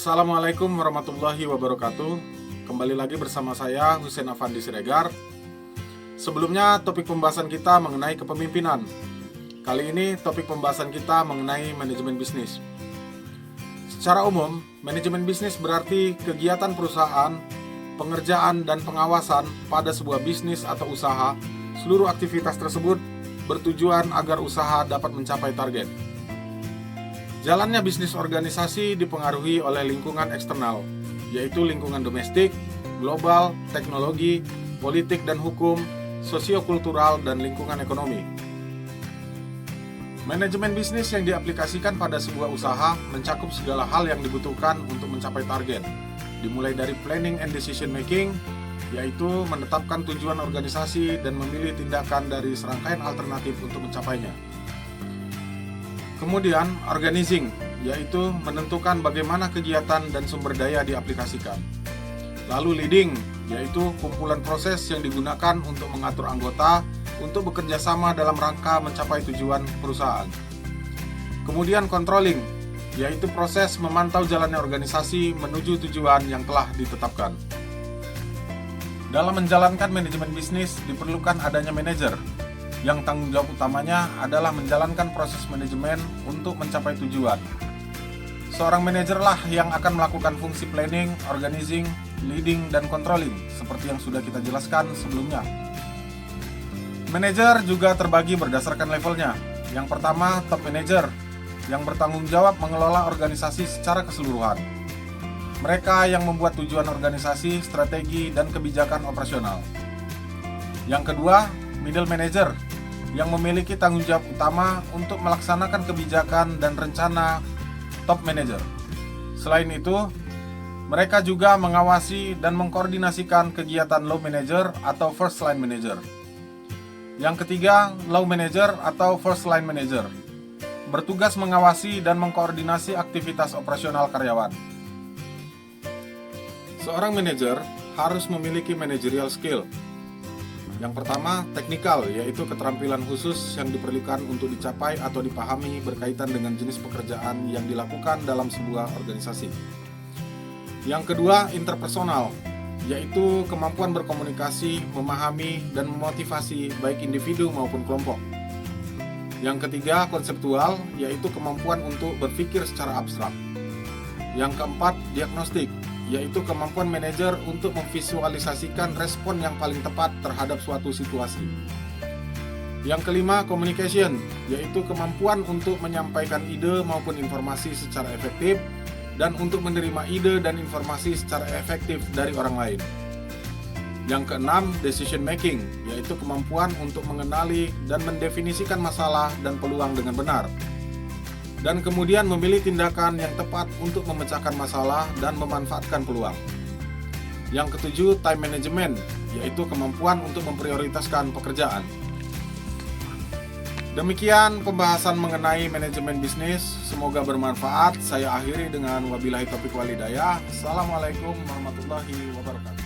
Assalamualaikum warahmatullahi wabarakatuh. Kembali lagi bersama saya Husein Afandi Siregar. Sebelumnya topik pembahasan kita mengenai kepemimpinan. Kali ini topik pembahasan kita mengenai manajemen bisnis. Secara umum, manajemen bisnis berarti kegiatan perusahaan, pengerjaan dan pengawasan pada sebuah bisnis atau usaha. Seluruh aktivitas tersebut bertujuan agar usaha dapat mencapai target. Jalannya bisnis organisasi dipengaruhi oleh lingkungan eksternal, yaitu lingkungan domestik, global, teknologi, politik dan hukum, sosiokultural, dan lingkungan ekonomi. Manajemen bisnis yang diaplikasikan pada sebuah usaha mencakup segala hal yang dibutuhkan untuk mencapai target, dimulai dari planning and decision making, yaitu menetapkan tujuan organisasi dan memilih tindakan dari serangkaian alternatif untuk mencapainya. Kemudian, organizing, yaitu menentukan bagaimana kegiatan dan sumber daya diaplikasikan. Lalu leading, yaitu kumpulan proses yang digunakan untuk mengatur anggota untuk bekerja sama dalam rangka mencapai tujuan perusahaan. Kemudian controlling, yaitu proses memantau jalannya organisasi menuju tujuan yang telah ditetapkan. Dalam menjalankan manajemen bisnis diperlukan adanya manajer, yang tanggung jawab utamanya adalah menjalankan proses manajemen untuk mencapai tujuan. Seorang manajerlah yang akan melakukan fungsi planning, organizing, leading, dan controlling, seperti yang sudah kita jelaskan sebelumnya. Manajer juga terbagi berdasarkan levelnya. Yang pertama, top manager, yang bertanggung jawab mengelola organisasi secara keseluruhan. Mereka yang membuat tujuan organisasi, strategi, dan kebijakan operasional. Yang kedua, middle manager, yang memiliki tanggung jawab utama untuk melaksanakan kebijakan dan rencana top manager. Selain itu, mereka juga mengawasi dan mengkoordinasikan kegiatan low manager atau first line manager. Yang ketiga, low manager atau first line manager, bertugas mengawasi dan mengkoordinasi aktivitas operasional karyawan. Seorang manajer harus memiliki managerial skill. Yang pertama, teknikal, yaitu keterampilan khusus yang diperlukan untuk dicapai atau dipahami berkaitan dengan jenis pekerjaan yang dilakukan dalam sebuah organisasi. Yang kedua, interpersonal, yaitu kemampuan berkomunikasi, memahami, dan memotivasi baik individu maupun kelompok. Yang ketiga, konseptual, yaitu kemampuan untuk berpikir secara abstrak. Yang keempat, diagnostik, yaitu kemampuan manajer untuk memvisualisasikan respon yang paling tepat terhadap suatu situasi. Yang kelima, communication, yaitu kemampuan untuk menyampaikan ide maupun informasi secara efektif dan untuk menerima ide dan informasi secara efektif dari orang lain. Yang keenam, decision making, yaitu kemampuan untuk mengenali dan mendefinisikan masalah dan peluang dengan benar. Dan kemudian memilih tindakan yang tepat untuk memecahkan masalah dan memanfaatkan peluang. Yang ketujuh, time management, yaitu kemampuan untuk memprioritaskan pekerjaan. Demikian pembahasan mengenai manajemen bisnis, semoga bermanfaat. Saya akhiri dengan wabillahi taufiq wal hidayah. Assalamualaikum warahmatullahi wabarakatuh.